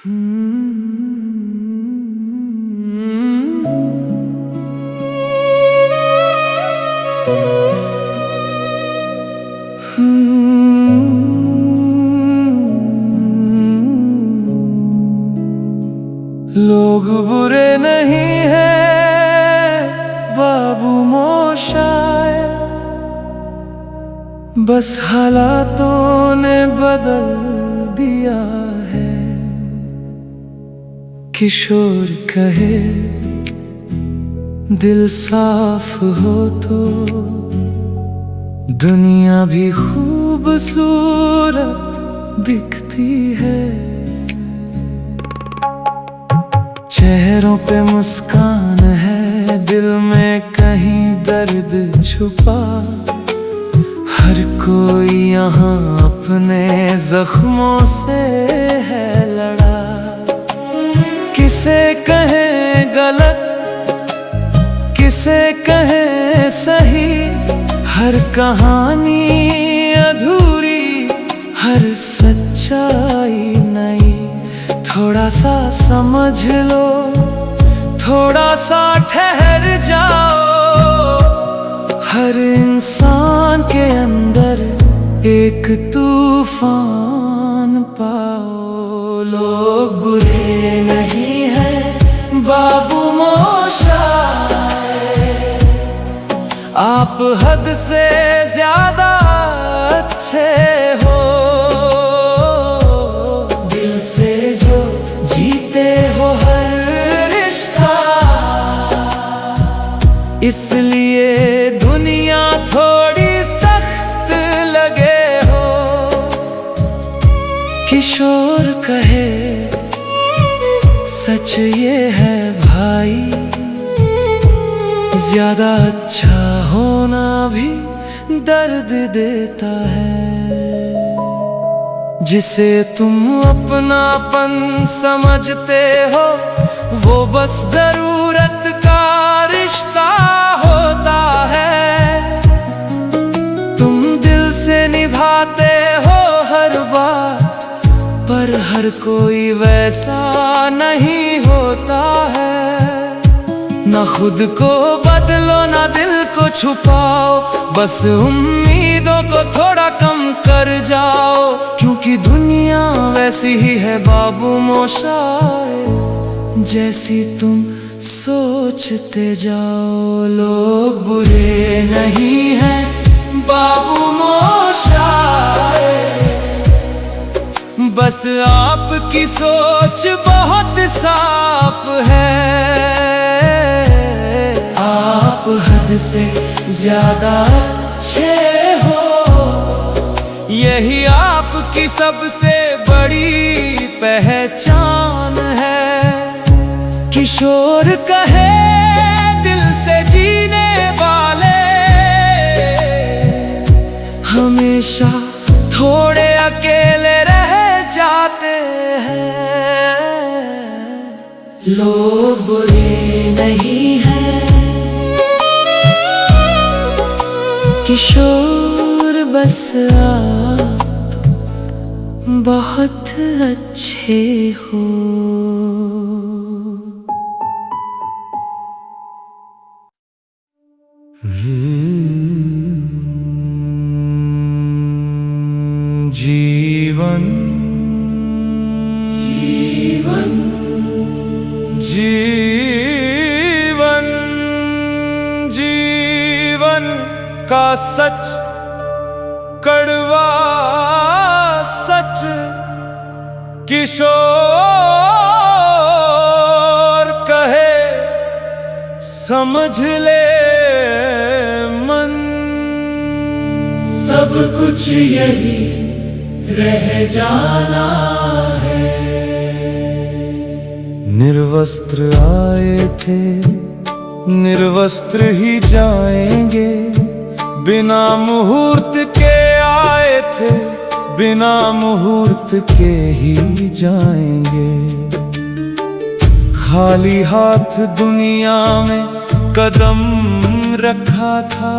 लोग बुरे नहीं हैं बाबू मोशाया, बस हालातों ने बदल दिया है। किशोर कहे दिल साफ हो तो दुनिया भी खूबसूरत दिखती है। चेहरों पे मुस्कान है, दिल में कहीं दर्द छुपा। हर कोई यहाँ अपने जख्मों से है लड़ा। किसे कहें गलत, किसे कहें सही, हर कहानी अधूरी, हर सच्चाई नई। थोड़ा सा समझ लो, थोड़ा सा ठहर जाओ। हर इंसान के अंदर एक तूफान पाओ। लोग बुरे नहीं हैं बाबू मोशाए, आप हद से ज्यादा अच्छे हो। दिल से जो जीते हो हर रिश्ता, इसलिए दुनिया थोड़ी सख्त लगे हो। किशोर कहे सच ये है भाई, ज्यादा अच्छा होना भी दर्द देता है। जिसे तुम अपनापन समझते हो, वो बस जरूरत का रिश्ता होता है। तुम दिल से निभाते हो हर बात, पर हर कोई वैसा नहीं होता है। ना खुद को बदलो ना दिल को छुपाओ, बस उम्मीदों को थोड़ा कम कर जाओ। क्योंकि दुनिया वैसी ही है बाबू मोशाए, जैसी तुम सोचते जाओ। लोग बुरे नहीं हैं बाबू मोशाए, बस आपकी सोच बहुत साफ है। आप हद से ज्यादा अच्छे हो, यही आपकी सबसे बड़ी पहचान है। किशोर कहे दिल से जीने वाले हमेशा थोड़े अकेले रह जाते हैं। लोग बुरे नहीं हैं किशोर, बस आप बहुत अच्छे हो। जीवन जीवन जीवन जीवन का सच, कड़वा सच किशोर कहे समझ ले मन। सब कुछ यही रह जाना है। निर्वस्त्र आए थे निर्वस्त्र ही जाएंगे, बिना मुहूर्त के आए थे बिना मुहूर्त के ही जाएंगे। खाली हाथ दुनिया में कदम रखा था,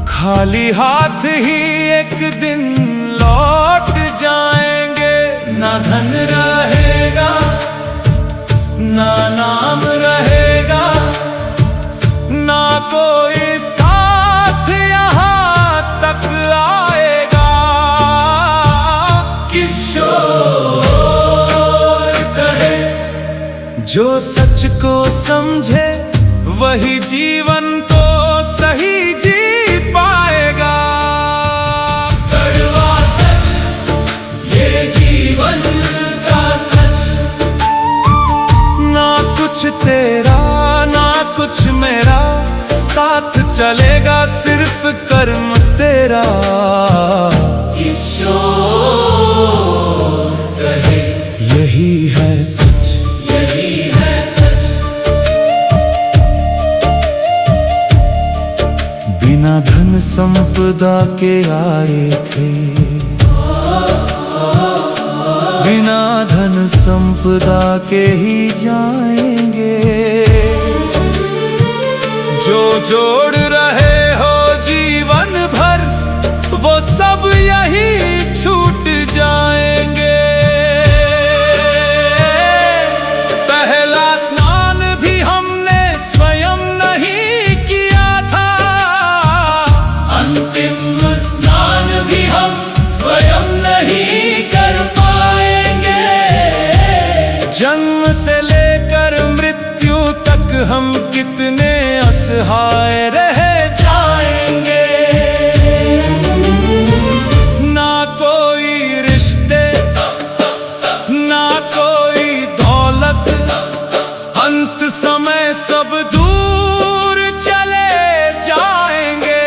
खाली हाथ ही एक दिन लौट जाएंगे। ना धन रहेगा ना नाम रहेगा, ना कोई साथ यहाँ तक आएगा। किशोर कहे जो सच को समझे वही जीवन को सही जी पाएगा। कड़वा सच ये जीवन का सच, ना कुछ तेरा ना कुछ मेरा, साथ चलेगा सिर्फ कर्म तेरा। किशोर कहे यही है सच, यही है सच। बिना धन संपदा के आए थे, बिना धन संपदा के ही जाएंगे। जो जोड़ रहे हो जीवन भर वो सब यही छूट जाएंगे। पहला स्नान भी हमने स्वयं नहीं किया था, अंतिम स्नान भी हम स्वयं नहीं कर पाएंगे। जन्म से लेकर मृत्यु तक हम कितने असहाय रह जाएंगे। ना कोई रिश्ते ना कोई दौलत, अंत समय सब दूर चले जाएंगे।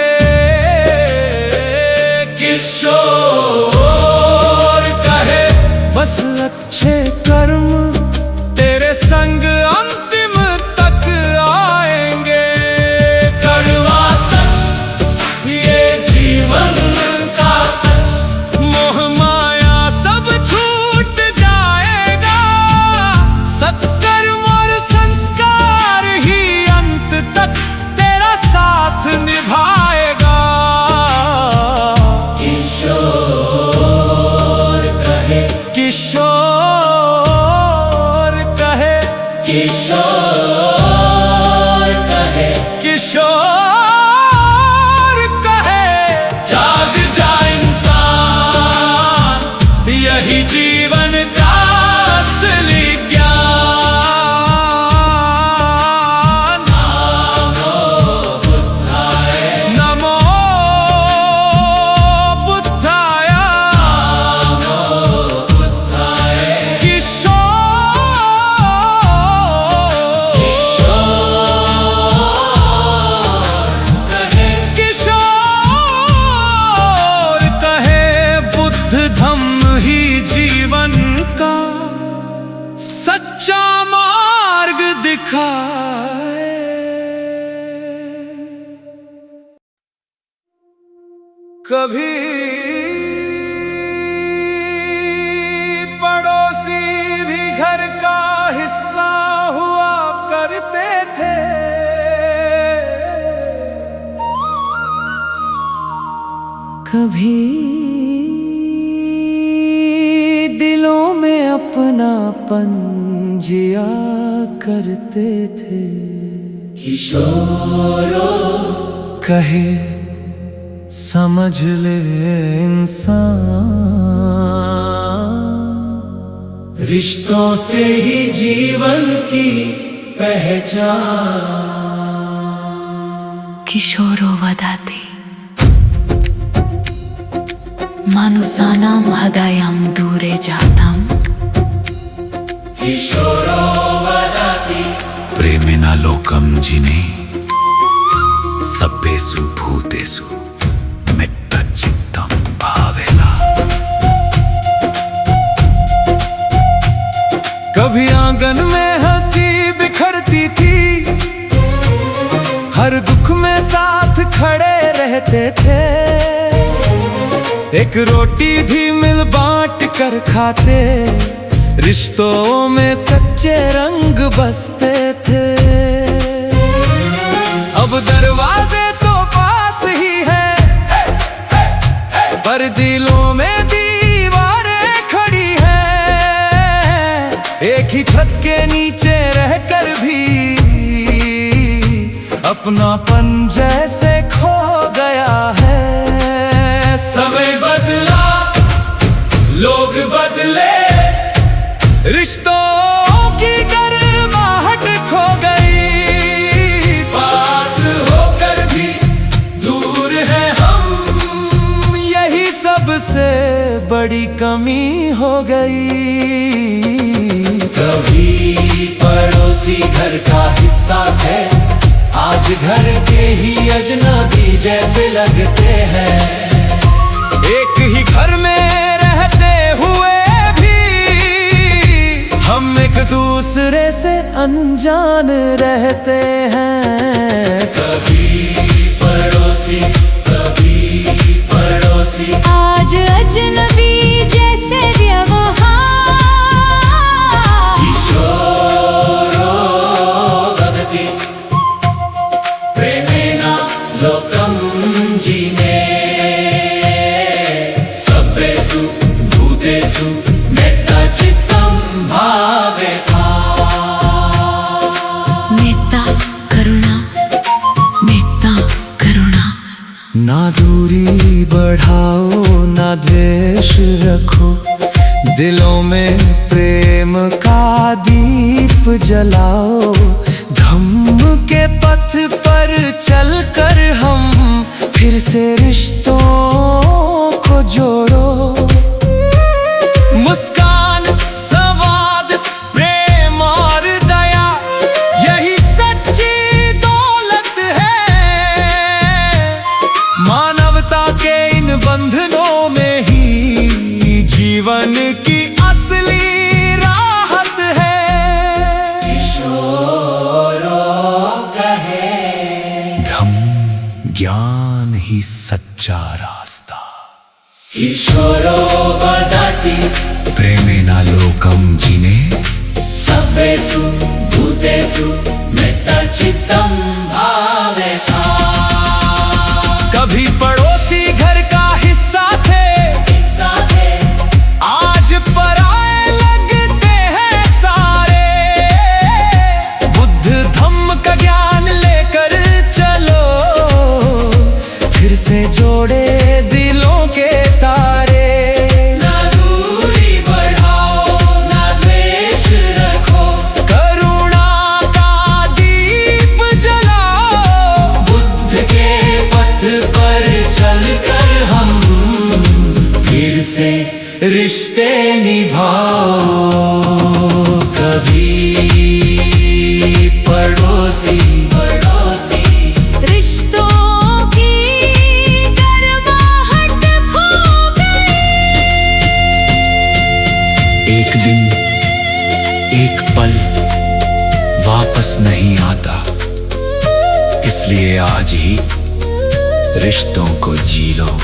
किशोर कहे बस अच्छे कर्म तेरे संग अंतिम तक आएंगे। कड़वा सच ये जीवन का सच, मोह माया सब छूट जाएगा। सत्कर्म और संस्कार ही अंत तक तेरा साथ निभाएगा। किशोर कहे किशोर कहे किशोर कहे किशोर कहे जाग जा इंसान, यही जीवन का असली ज्ञान। नमो बुद्धाय नमो बुद्धाय नमो बुद्धाय। किशोर कहे बुद्ध धम्म ही जीवन का सच्चा मार्ग दिखाए। कभी पड़ोसी भी घर का हिस्सा हुआ करते थे, कभी दिलों में अपनापन जिया करते थे। किशोरों कहे समझ ले इंसान, रिश्तों से ही जीवन की पहचान। किशोरो वदति मानुषाणां हृदयं दूरे जातं। किशोरो वदति प्रेमिना लोकं जिने सभ्येषु भूतेषु मित्तचित्तं भावेन। कभी आंगन में हंसी बिखरती थी, हर दुख में साथ खड़े रहते थे। एक रोटी भी मिल बांट कर खाते, रिश्तों में सच्चे रंग बसते थे। अब दरवाजे तो पास ही है, पर दिलों में दीवारें खड़ी है। एक ही छत के नीचे रहकर भी अपनापन जैसे खो गया है। समय बदला, लोग बदले, रिश्तों की गर्माहट खो गई। पास होकर भी दूर है हम, यही सबसे बड़ी कमी हो गई। कभी पड़ोसी घर का हिस्सा थे, आज घर के ही अजनबी जैसे लगते हैं। एक ही घर में रहते हुए भी हम एक दूसरे से अनजान रहते हैं। कभी पड़ोसी, कभी पड़ोसी, आज अजनबी जैसे व्यवहार। किशोरो वदति प्रेमेना लोकं जीने, सभ्येषु भूतेषु मेत्ता चित्तं भावेता। मेत्ता करुणा, मेत्ता करुणा। ना दूरी बढ़ाओ ना द्वेष रखो, दिलों में प्रेम का दीप जलाओ। धम्म के पथ पर चलकर हम फिर से रिश्तों को जोड़ो। मुस्कान, संवाद, प्रेम और दया, यही सच्ची दौलत है। मानवता के इन बंधनों में ही जीवन की असली राहत है। किशोरो कहे धम्म ज्ञान ही सच्चा रास्ता। किशोरो वदति प्रेमेना लोकम जीने, सभ्येषु भूतेषु मेत्ता चित्तं भावेता। कभी पड़ोसी घर का हिस्सा थे, आज पराए लगते हैं सारे। बुद्ध धम्म का ज्ञान लेकर चलो, फिर से जोड़े दिलों के तारे। ना दूरी बढ़ाओ ना द्वेष रखो, करुणा का दीप जलाओ। बुद्ध के पथ पर चलकर हम फिर से रिश्ते निभाओ। कभी पड़ोसी, पड़ोसी, रिश्तों की गर्माहट खो गई। एक दिन एक पल वापस नहीं आता, इसलिए आज ही रिश्तों को जी लो।